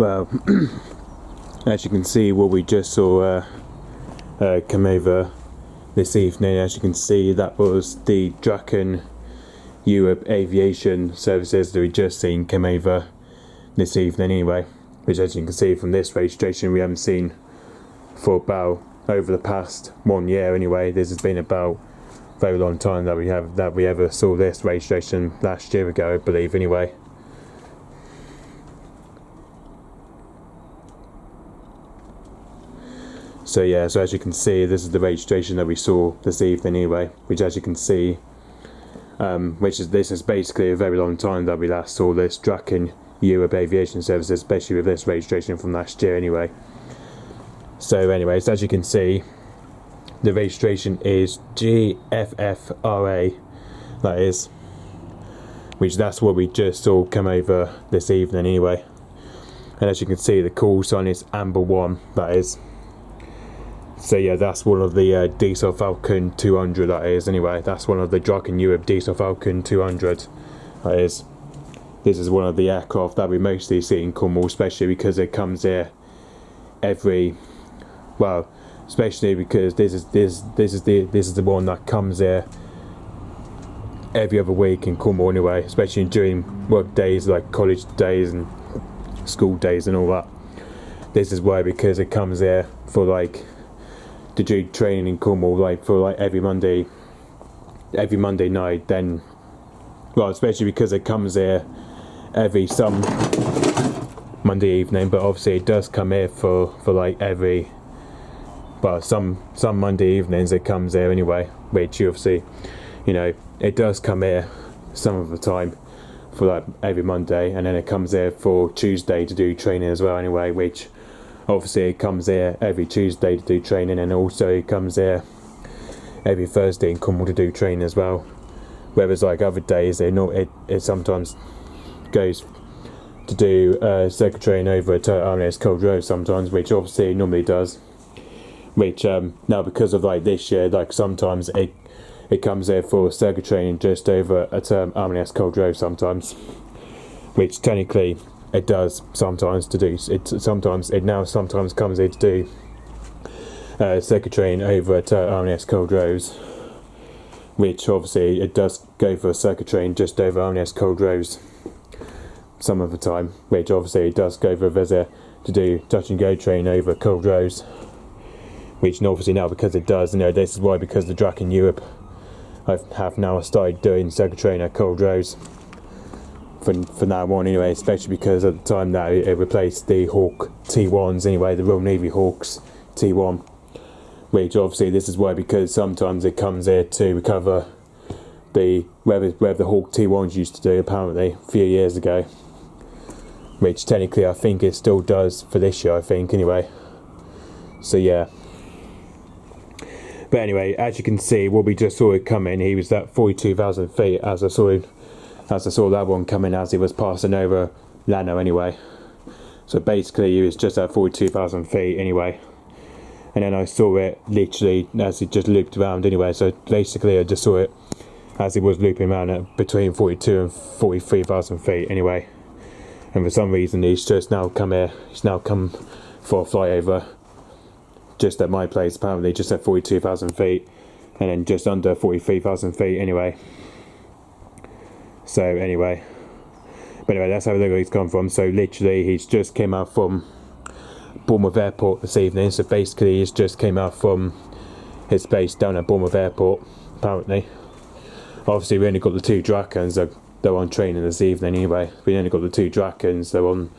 Well, as you can see, what we just saw come over this evening, as you can see, that was the Draken Europe Aviation services that we just seen come over this evening anyway, which, as you can see from this registration, we haven't seen for about over the past 1 year anyway. This has been about a very long time that we ever saw this registration, last year ago I believe anyway. So yeah, so as you can see, this is the registration that we saw this evening anyway, which, as you can see, this is basically a very long time that we last saw this Draken Europe Aviation Services, especially with this registration from last year anyway. So anyways, as you can see, the registration is G-FFRA, that is, which that's what we just saw come over this evening anyway. And as you can see, the call sign is AMBER1, that is. So yeah, that's one of the Dassault Falcon 200, that is anyway. That's one of the Draken Europe Dassault Falcon 200, that is. This is one of the aircraft that we mostly see in Cornwall, especially because it comes here especially because this is the one that comes here every other week in Cornwall anyway, especially during work days like college days and school days and all that. This is why, because it comes here for to do training in Cornwall, for every Monday night. Then, well, especially because it comes here some Monday evening, but obviously it does come here for every, well, some Monday evenings it comes here anyway, which you obviously, it does come here some of the time for every Monday, and then it comes here for Tuesday to do training as well anyway, which obviously it comes here every Tuesday to do training, and also it comes here every Thursday in Cornwall to do training as well. Whereas other days it sometimes goes to do circuit training over at RNS Cold Road sometimes, which obviously it normally does. Which now, because of this year, sometimes it comes here for circuit training just over at RNS Cold Road sometimes, which technically it does sometimes to do. It now sometimes comes here to do circuit training over at RNS Cold Roads, which obviously it does go for circuit training just over RNS Cold Roads some of the time, which obviously it does go for a visit to do touch and go training over Cold Roads, which obviously now, because it does, this is why, because the Draken Europe have now started doing circuit training at Cold Roads for now on anyway, especially because at the time now it replaced the Hawk T1s anyway, the Royal Navy Hawks T1, which obviously this is why, because sometimes it comes here to recover where the Hawk T1s used to do apparently a few years ago, which technically I think it still does for this year, I think anyway. So yeah. But anyway, as you can see, what we just saw it coming, he was at 42,000 feet as I saw that one coming as he was passing over Lano anyway. So basically he was just at 42,000 feet anyway. And then I saw it literally as he just looped around anyway. So basically I just saw it as he was looping around at between 42 and 43,000 feet anyway. And for some reason he's just now come here. He's now come for a flyover just at my place, apparently just at 42,000 feet, and then just under 43,000 feet anyway. So anyway, but anyway, that's how he's come from. So literally he's just came out from Bournemouth Airport this evening. So basically he's just came out from his base down at Bournemouth Airport apparently. Obviously we only got the two Drakens, they're on training this evening anyway. We only got the two Drakens, they're on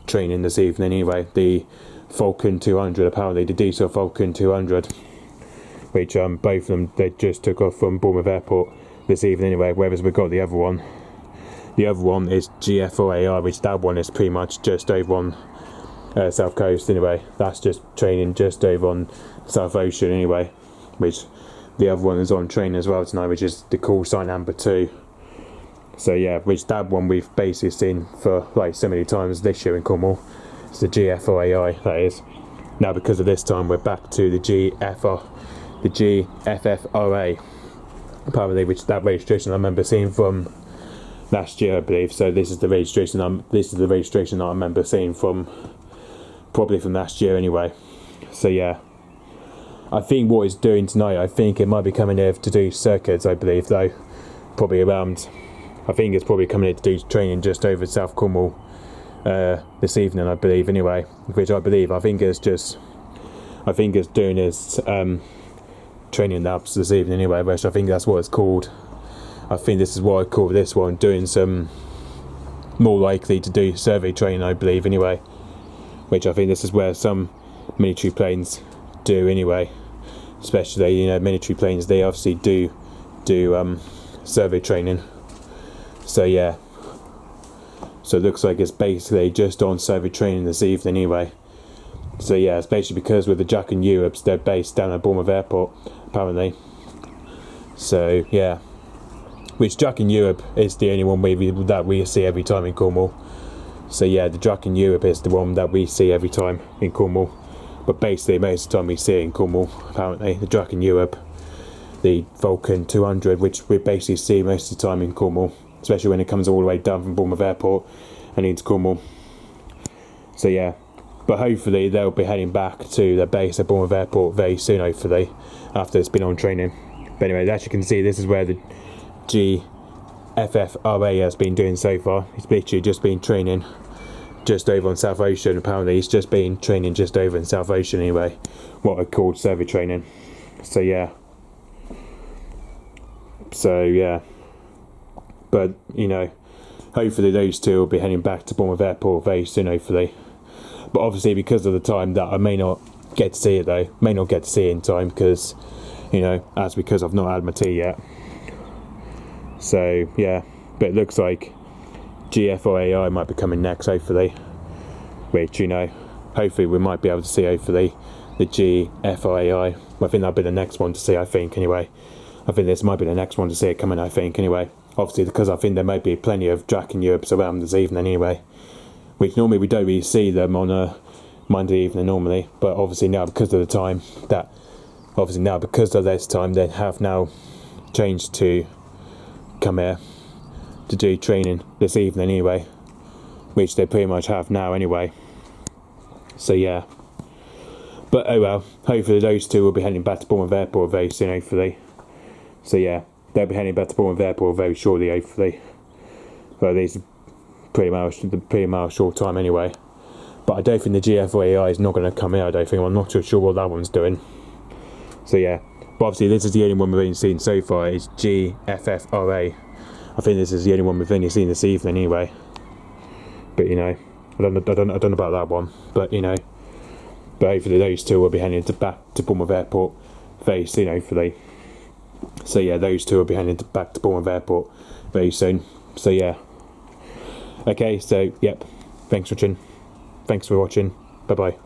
training this evening anyway. The Falcon 200, apparently the Dassault Falcon 200, which both of them, they just took off from Bournemouth Airport this evening anyway, whereas we've got the other one. The other one is G-FFRA, which that one is pretty much just over on South Coast anyway. That's just training just over on South Ocean anyway, which the other one is on training as well tonight, which is the call sign AMBER2. So yeah, which that one we've basically seen for so many times this year in Cornwall. It's the G-FFRA, that is. Now because of this time we're back to the G-FFRA, apparently, which that registration I remember seeing from last year, I believe. So this is the registration. That I remember seeing from probably from last year anyway. So yeah, I think what it's doing tonight, I think it might be coming here to do circuits, I believe, though. Probably around, I think it's probably coming here to do training just over South Cornwall this evening, I believe, anyway. Which I think it's doing its training labs this evening anyway, which I think that's what it's called. I think this is what I call this one, doing some more likely to do survey training, I believe, anyway. Which I think this is where some military planes do anyway. Especially, you know, military planes, they obviously do survey training. So yeah, so it looks like it's basically just on survey training this evening anyway. So yeah, it's basically because with the Draken Europes, they're based down at Bournemouth Airport apparently. So yeah, which Draken Europe is the only one that we see every time in Cornwall. So yeah, the Draken Europe is the one that we see every time in Cornwall. But basically, most of the time we see it in Cornwall, apparently. The Draken Europe, the Falcon 200, which we basically see most of the time in Cornwall, especially when it comes all the way down from Bournemouth Airport and into Cornwall. So yeah, but hopefully they'll be heading back to their base at Bournemouth Airport very soon, hopefully, after it's been on training. But anyway, as you can see, this is where the G-FFRA has been doing so far. It's literally just been training just over on South Ocean. Apparently he's just been training just over in South Ocean anyway, what I called survey training. So yeah, but you know, hopefully those two will be heading back to Bournemouth Airport very soon, hopefully. But obviously because of the time that I may not get to see it though, may not get to see it in time, because you know, that's because I've not had my tea yet. So yeah, but it looks like G-FFRA might be coming next, hopefully, which, you know, hopefully we might be able to see, hopefully, the G-FFRA. I think that'll be the next one to see, I think, anyway. I think this might be the next one to see it coming, I think, anyway. Obviously, because I think there might be plenty of Draken Europes around this evening, anyway, which normally we don't really see them on a Monday evening, normally, but obviously now, because of the time, because of this time, they have now changed to come here to do training this evening anyway, which they pretty much have now anyway. So yeah, but oh well, hopefully those two will be heading back to Bournemouth Airport very soon, hopefully. So yeah, they'll be heading back to Bournemouth Airport very shortly, hopefully. But these pretty much short time anyway. But I don't think the G-FFRA is not going to come here, I don't think. I'm not too sure what that one's doing. So yeah, but obviously this is the only one we've only seen so far, is G-FFRA. I think this is the only one we've only seen this evening anyway. But you know, I don't know about that one. But you know, but hopefully those two will be heading back to Bournemouth Airport very soon, hopefully. So yeah, those two will be heading back to Bournemouth Airport very soon. So yeah. Okay, so yep. Thanks for watching. Bye bye.